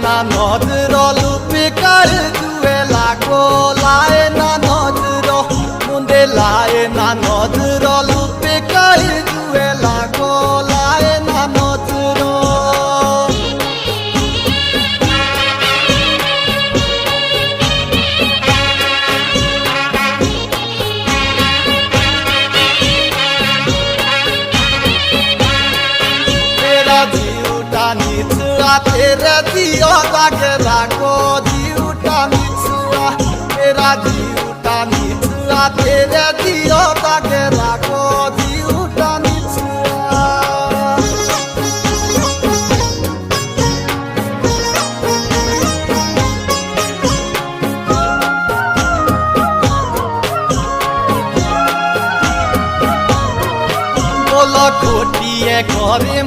ना नजर लुपे कर जुए लागो लाए ना नजर मुंदे लाए ना नजर लुपे कर जुए लागो लाए ना नजर तेरे दियो दागे राखो जीवटा मिछुआ तेरा जीवटा मिछुआ तेरे दियो दागे राखो जीवटा मिछुआ बोलो खोटिए घरे